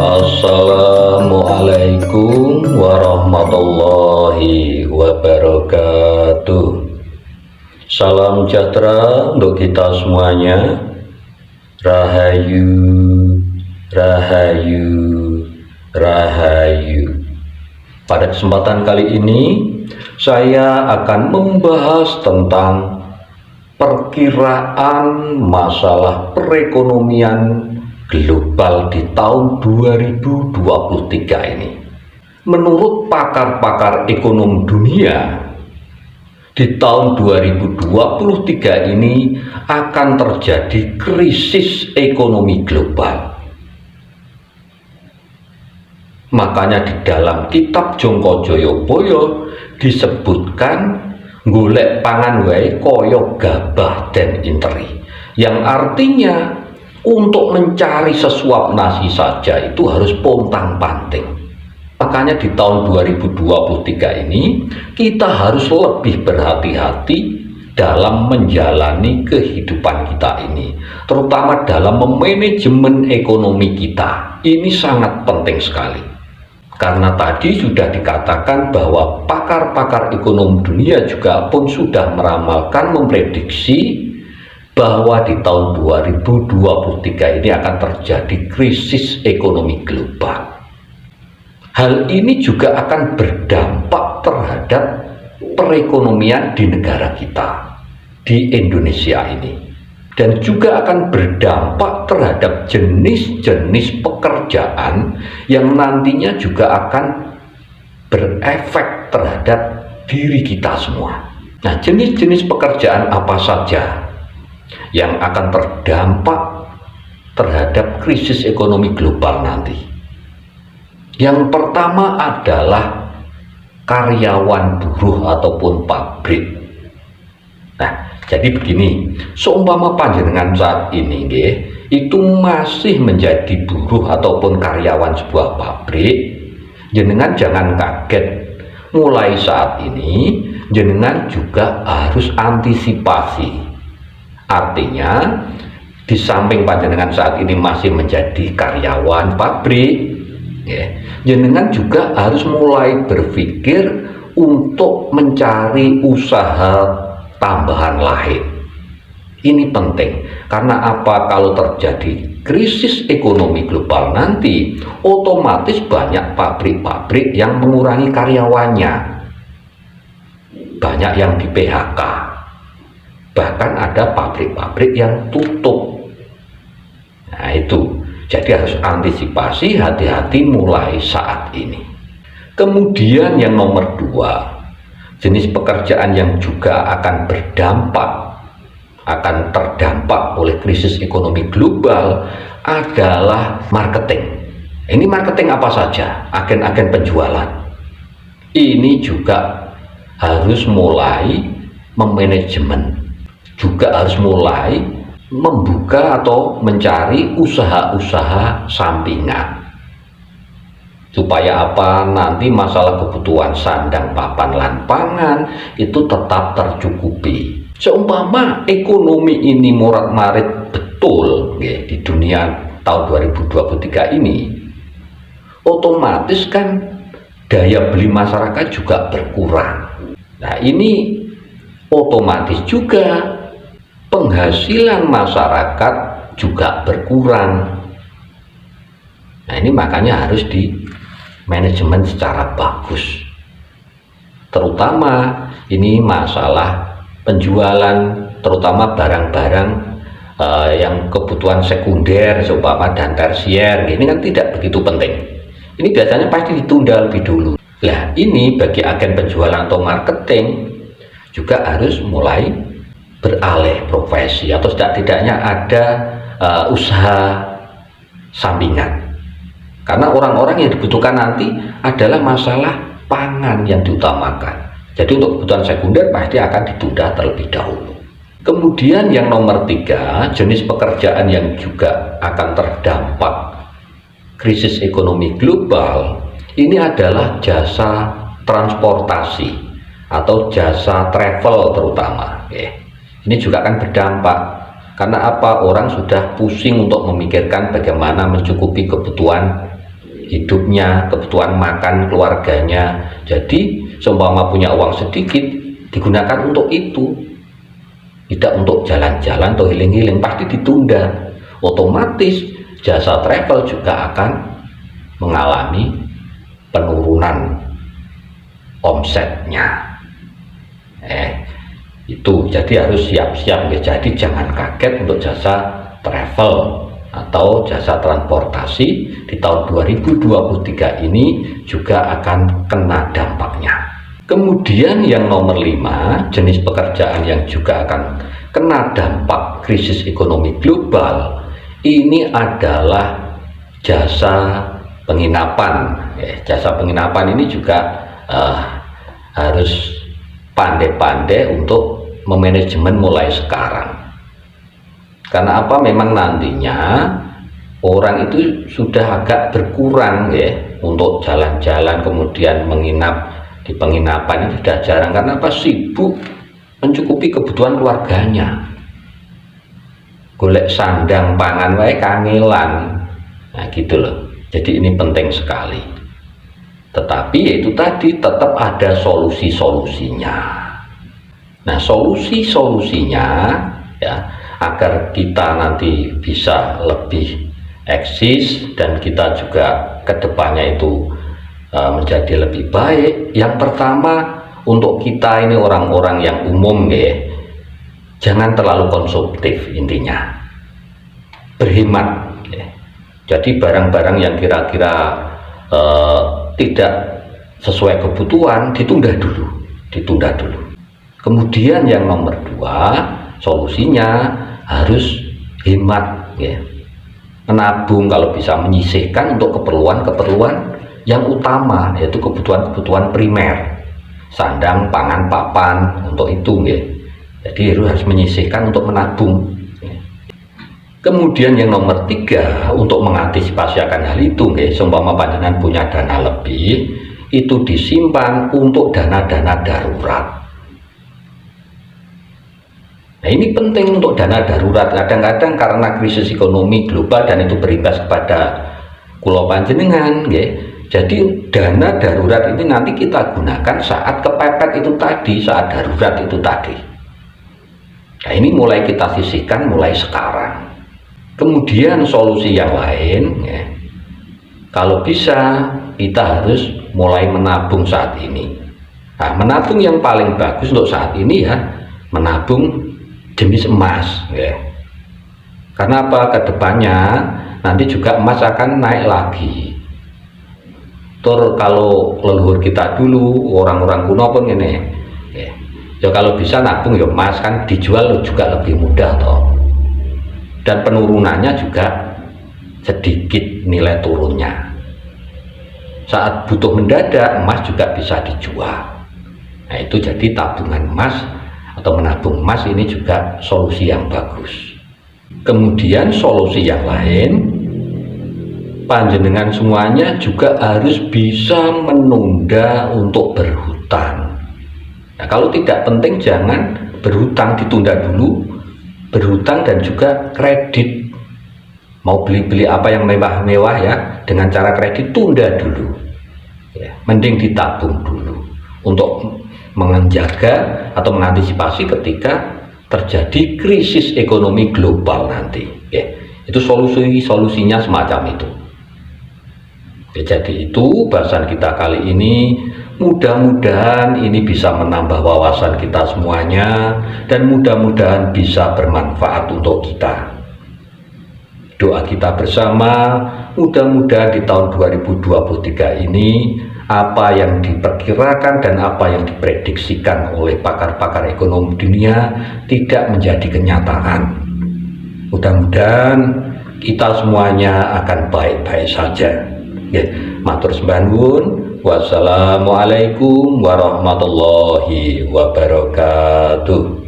Assalamualaikum warahmatullahi wabarakatuh. Salam sejahtera untuk kita semuanya. Rahayu, rahayu, rahayu. Pada kesempatan kali ini saya akan membahas tentang perkiraan masalah perekonomian global di tahun 2023 ini. Menurut pakar-pakar ekonomi dunia, di tahun 2023 ini akan terjadi krisis ekonomi global. Makanya di dalam kitab Jongko Joyoboyo disebutkan golek pangan wae koyo gabah dan interi, yang artinya untuk mencari sesuap nasi saja itu harus pontang-panting. Makanya di tahun 2023 ini kita harus lebih berhati-hati dalam menjalani kehidupan kita ini, terutama dalam memanajemen ekonomi kita. Ini sangat penting sekali. Karena tadi sudah dikatakan bahwa pakar-pakar ekonomi dunia juga pun sudah meramalkan, memprediksi bahwa di tahun 2023 ini akan terjadi krisis ekonomi global. Hal ini juga akan berdampak terhadap perekonomian di negara kita, di Indonesia ini, dan juga akan berdampak terhadap jenis-jenis pekerjaan yang nantinya juga akan berefek terhadap diri kita semua. Nah, jenis-jenis pekerjaan apa saja yang akan terdampak terhadap krisis ekonomi global nanti? Yang pertama adalah karyawan buruh ataupun pabrik. Nah, jadi begini, seumpama panjenengan saat ini itu masih menjadi buruh ataupun karyawan sebuah pabrik, jenengan jangan kaget. Mulai saat ini jenengan juga harus antisipasi. Artinya, di samping panjenengan saat ini masih menjadi karyawan pabrik, jenengan juga harus mulai berpikir untuk mencari usaha tambahan lain. Ini penting, karena apa? Kalau terjadi krisis ekonomi global nanti, otomatis banyak pabrik-pabrik yang mengurangi karyawannya, banyak yang di PHK. Bahkan ada pabrik-pabrik yang tutup. Nah itu, jadi harus antisipasi, hati-hati mulai saat ini. Kemudian yang nomor dua, jenis pekerjaan yang juga akan terdampak oleh krisis ekonomi global adalah marketing. Ini marketing apa saja? Agen-agen penjualan. Ini juga harus mulai memanajemen, juga harus mulai membuka atau mencari usaha-usaha sampingan, supaya apa? Nanti masalah kebutuhan sandang, papan, lan pangan itu tetap tercukupi. Seumpama ekonomi ini morat-marit betul di dunia tahun 2023 ini, otomatis kan daya beli masyarakat juga berkurang. Nah, ini otomatis juga penghasilan masyarakat juga berkurang. Nah, ini makanya harus di manajemen secara bagus. Terutama ini masalah penjualan, terutama barang-barang yang kebutuhan sekunder, seumpama dan tersier. Ini kan tidak begitu penting. Ini biasanya pasti ditunda lebih dulu. Nah, ini bagi agen penjualan atau marketing juga harus mulai beralih profesi, atau tidak-tidaknya ada usaha sampingan, karena orang-orang yang dibutuhkan nanti adalah masalah pangan yang diutamakan. Jadi untuk kebutuhan sekunder pasti akan ditunda terlebih dahulu. Kemudian yang nomor tiga, jenis pekerjaan yang juga akan terdampak krisis ekonomi global ini adalah jasa transportasi atau jasa travel terutama. Ini juga akan berdampak, karena apa? Orang sudah pusing untuk memikirkan bagaimana mencukupi kebutuhan hidupnya, kebutuhan makan keluarganya. Jadi seumpama punya uang sedikit digunakan untuk itu, tidak untuk jalan-jalan atau healing-healing, pasti ditunda. Otomatis jasa travel juga akan mengalami penurunan omsetnya. Itu jadi harus siap-siap ya. Jadi jangan kaget untuk jasa travel atau jasa transportasi di tahun 2023 ini juga akan kena dampaknya. Kemudian yang nomor 5, jenis pekerjaan yang juga akan kena dampak krisis ekonomi global ini adalah jasa penginapan. Jasa penginapan ini juga harus pandai-pandai untuk memanajemen mulai sekarang. Karena apa? Memang nantinya orang itu sudah agak berkurang ya untuk jalan-jalan kemudian menginap di penginapan itu sudah jarang. Karena apa? Sibuk mencukupi kebutuhan keluarganya. Golek sandang pangan wae kangelan. Nah gitu loh. Jadi ini penting sekali. Tetapi yaitu tadi tetap ada solusi-solusinya. Nah solusi-solusinya ya agar kita nanti bisa lebih eksis dan kita juga kedepannya itu menjadi lebih baik. Yang pertama, untuk kita ini orang-orang yang umum ya, jangan terlalu konsumtif, intinya berhemat ya. Jadi barang-barang yang kira-kira tidak sesuai kebutuhan ditunda dulu. Kemudian yang nomor 2, solusinya harus hemat ya. Menabung, kalau bisa menyisihkan untuk keperluan-keperluan yang utama, yaitu kebutuhan-kebutuhan primer, sandang, pangan, papan, untuk itu ya. Jadi harus menyisihkan untuk menabung ya. Kemudian yang nomor 3, untuk mengantisipasi akan hal itu ya, seumpama panjenengan punya dana lebih, itu disimpan untuk dana-dana darurat. Nah ini penting untuk dana darurat. Kadang-kadang karena krisis ekonomi global dan itu berimbas kepada kula panjenengan ya. Jadi dana darurat ini nanti kita gunakan saat kepepet itu tadi, saat darurat itu tadi. Nah ini mulai kita sisihkan mulai sekarang. Kemudian solusi yang lain ya, kalau bisa kita harus mulai menabung saat ini. Nah menabung yang paling bagus untuk saat ini ya, menabung jenis emas ya. Karena apa? Kedepannya nanti juga emas akan naik lagi. Kalau leluhur kita dulu, orang-orang kuno pun ini ya kalau bisa nabung ya emas, kan dijual juga lebih mudah toh, dan penurunannya juga sedikit nilai turunnya. Saat butuh mendadak emas juga bisa dijual. Nah itu jadi tabungan emas atau menabung emas ini juga solusi yang bagus. Kemudian solusi yang lain, panjenengan semuanya juga harus bisa menunda untuk berhutang. Nah, kalau tidak penting jangan berhutang, ditunda dulu berhutang dan juga kredit. Mau beli-beli apa yang mewah-mewah ya dengan cara kredit, tunda dulu ya. Mending ditabung dulu untuk menjaga atau mengantisipasi ketika terjadi krisis ekonomi global nanti ya. Itu solusinya semacam itu ya. Jadi itu bahasan kita kali ini. Mudah-mudahan ini bisa menambah wawasan kita semuanya dan mudah-mudahan bisa bermanfaat untuk kita. Doa kita bersama, mudah-mudahan di tahun 2023 ini apa yang diperkirakan dan apa yang diprediksikan oleh pakar-pakar ekonomi dunia tidak menjadi kenyataan. Mudah-mudahan kita semuanya akan baik-baik saja. Ya, matur sembah nuwun. Wassalamualaikum warahmatullahi wabarakatuh.